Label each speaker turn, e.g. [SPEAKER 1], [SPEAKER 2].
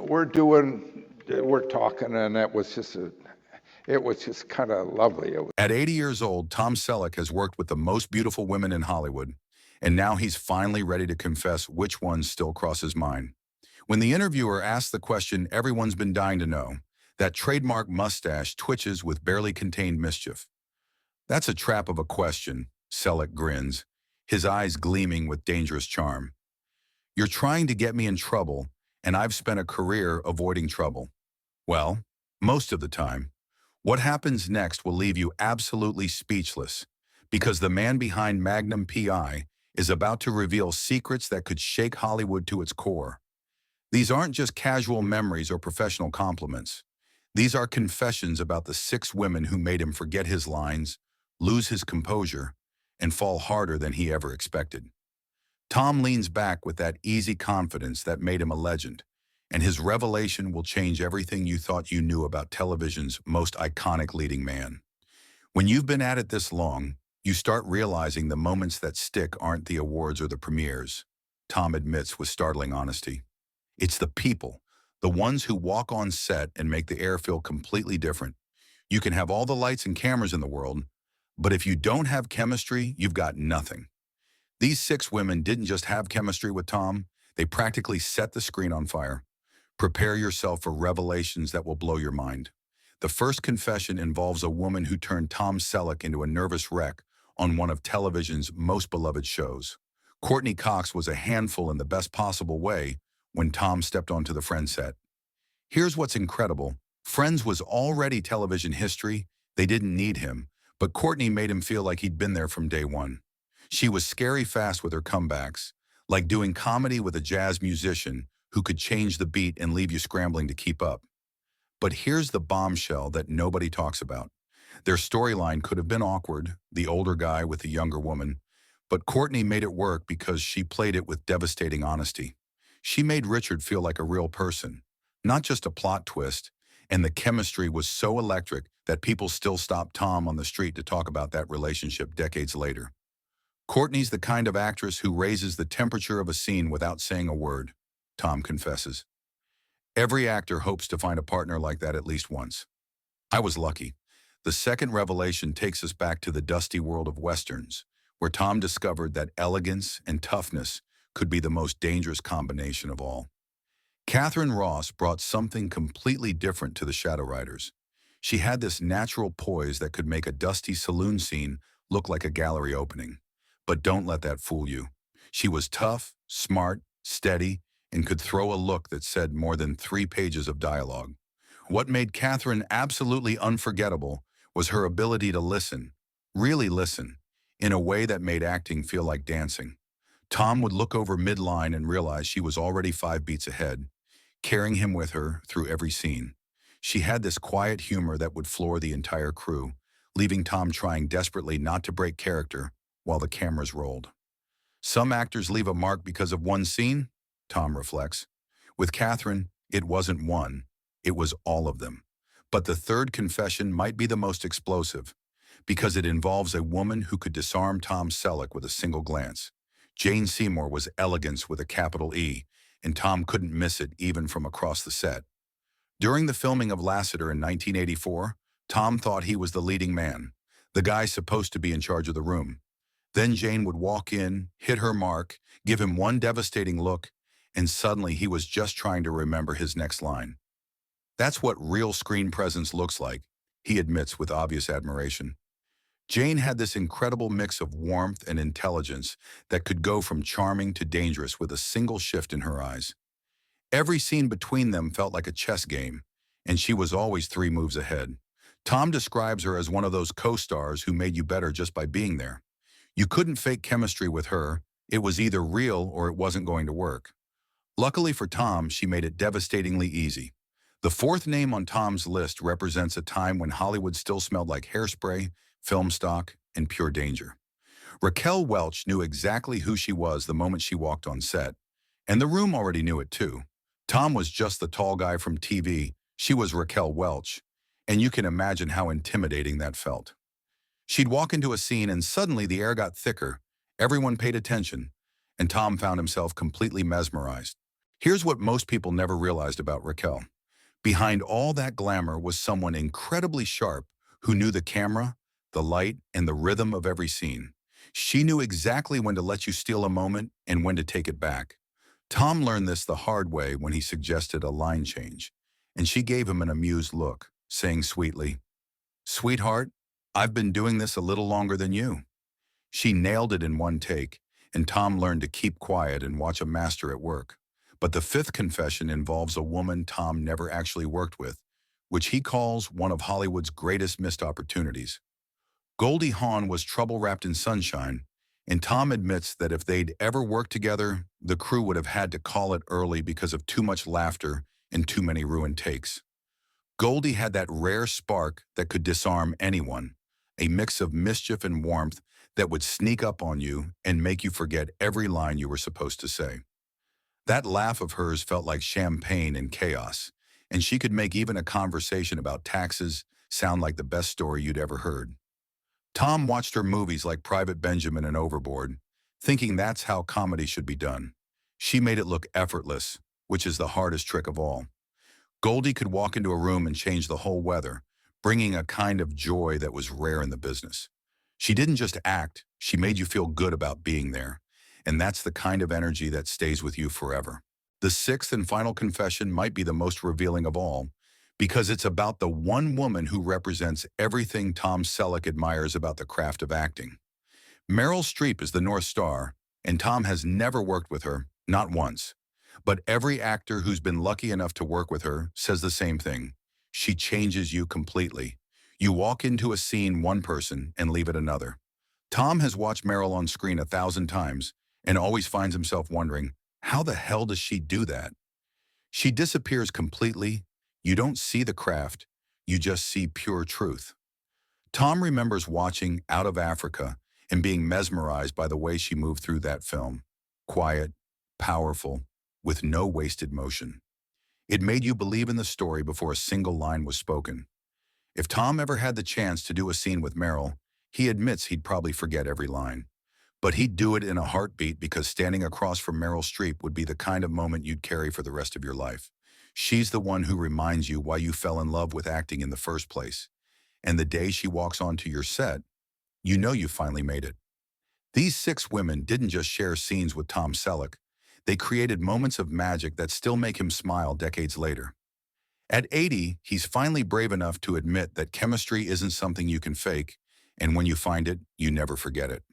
[SPEAKER 1] we're talking, and it was just kind of lovely.
[SPEAKER 2] At 80 years old, Tom Selleck has worked with the most beautiful women in Hollywood, and now he's finally ready to confess which ones still cross his mind. When the interviewer asks the question everyone's been dying to know, that trademark mustache twitches with barely contained mischief. That's a trap of a question, Selleck grins, his eyes gleaming with dangerous charm. You're trying to get me in trouble, and I've spent a career avoiding trouble. Well, most of the time. What happens next will leave you absolutely speechless, because the man behind Magnum PI is about to reveal secrets that could shake Hollywood to its core. These aren't just casual memories or professional compliments. These are confessions about the 6 women who made him forget his lines, lose his composure, and fall harder than he ever expected. Tom leans back with that easy confidence that made him a legend, and his revelation will change everything you thought you knew about television's most iconic leading man. When you've been at it this long, you start realizing the moments that stick aren't the awards or the premieres, Tom admits with startling honesty. It's the people, the ones who walk on set and make the air feel completely different. You can have all the lights and cameras in the world, but if you don't have chemistry, you've got nothing. These 6 women didn't just have chemistry with Tom, they practically set the screen on fire. Prepare yourself for revelations that will blow your mind. The first confession involves a woman who turned Tom Selleck into a nervous wreck on one of television's most beloved shows. Courtney Cox was a handful in the best possible way when Tom stepped onto the Friends set. Here's what's incredible. Friends was already television history, they didn't need him, but Courtney made him feel like he'd been there from day one. She was scary fast with her comebacks, like doing comedy with a jazz musician who could change the beat and leave you scrambling to keep up. But here's the bombshell that nobody talks about. Their storyline could have been awkward, the older guy with the younger woman, but Courtney made it work because she played it with devastating honesty. She made Richard feel like a real person, not just a plot twist, and the chemistry was so electric that people still stop Tom on the street to talk about that relationship decades later. Courtney's the kind of actress who raises the temperature of a scene without saying a word, Tom confesses. Every actor hopes to find a partner like that at least once. I was lucky. The second revelation takes us back to the dusty world of westerns, where Tom discovered that elegance and toughness could be the most dangerous combination of all. Catherine Ross brought something completely different to the Shadow Riders. She had this natural poise that could make a dusty saloon scene look like a gallery opening. But don't let that fool you. She was tough, smart, steady, and could throw a look that said more than 3 pages of dialogue. What made Catherine absolutely unforgettable was her ability to listen, really listen, in a way that made acting feel like dancing. Tom would look over midline and realize she was already 5 beats ahead, carrying him with her through every scene. She had this quiet humor that would floor the entire crew, leaving Tom trying desperately not to break character while the cameras rolled. Some actors leave a mark because of one scene, Tom reflects. With Catherine, it wasn't one, it was all of them. But the third confession might be the most explosive, because it involves a woman who could disarm Tom Selleck with a single glance. Jane Seymour was elegance with a capital E, and Tom couldn't miss it even from across the set. During the filming of Lassiter in 1984, Tom thought he was the leading man, the guy supposed to be in charge of the room. Then Jane would walk in, hit her mark, give him one devastating look, and suddenly he was just trying to remember his next line. That's what real screen presence looks like, he admits with obvious admiration. Jane had this incredible mix of warmth and intelligence that could go from charming to dangerous with a single shift in her eyes. Every scene between them felt like a chess game, and she was always 3 moves ahead. Tom describes her as one of those co-stars who made you better just by being there. You couldn't fake chemistry with her. It was either real or it wasn't going to work. Luckily for Tom, she made it devastatingly easy. The 4th name on Tom's list represents a time when Hollywood still smelled like hairspray, film stock, and pure danger. Raquel Welch knew exactly who she was the moment she walked on set, and the room already knew it too. Tom was just the tall guy from TV. She was Raquel Welch, and you can imagine how intimidating that felt. She'd walk into a scene and suddenly the air got thicker, everyone paid attention, and Tom found himself completely mesmerized. Here's what most people never realized about Raquel. Behind all that glamour was someone incredibly sharp who knew the camera, the light, and the rhythm of every scene. She knew exactly when to let you steal a moment and when to take it back. Tom learned this the hard way when he suggested a line change, and she gave him an amused look, saying sweetly, "Sweetheart, I've been doing this a little longer than you." She nailed it in one take, and Tom learned to keep quiet and watch a master at work. But the fifth confession involves a woman Tom never actually worked with, which he calls one of Hollywood's greatest missed opportunities. Goldie Hawn was trouble wrapped in sunshine, and Tom admits that if they'd ever worked together, the crew would have had to call it early because of too much laughter and too many ruined takes. Goldie had that rare spark that could disarm anyone, a mix of mischief and warmth that would sneak up on you and make you forget every line you were supposed to say. That laugh of hers felt like champagne in chaos, and she could make even a conversation about taxes sound like the best story you'd ever heard. Tom watched her movies like Private Benjamin and Overboard, thinking that's how comedy should be done. She made it look effortless, which is the hardest trick of all. Goldie could walk into a room and change the whole weather, bringing a kind of joy that was rare in the business. She didn't just act, she made you feel good about being there. And that's the kind of energy that stays with you forever. The sixth and final confession might be the most revealing of all, because it's about the one woman who represents everything Tom Selleck admires about the craft of acting. Meryl Streep is the North Star, and Tom has never worked with her, not once. But every actor who's been lucky enough to work with her says the same thing. She changes you completely. You walk into a scene one person and leave it another. Tom has watched Meryl on screen 1,000 times and always finds himself wondering, how the hell does she do that? She disappears completely. You don't see the craft. You just see pure truth. Tom remembers watching Out of Africa and being mesmerized by the way she moved through that film. Quiet, powerful, with no wasted motion. It made you believe in the story before a single line was spoken. If Tom ever had the chance to do a scene with Meryl, he admits he'd probably forget every line. But he'd do it in a heartbeat because standing across from Meryl Streep would be the kind of moment you'd carry for the rest of your life. She's the one who reminds you why you fell in love with acting in the first place. And the day she walks onto your set, you know you finally made it. These six women didn't just share scenes with Tom Selleck. They created moments of magic that still make him smile decades later. At 80, he's finally brave enough to admit that chemistry isn't something you can fake, and when you find it, you never forget it.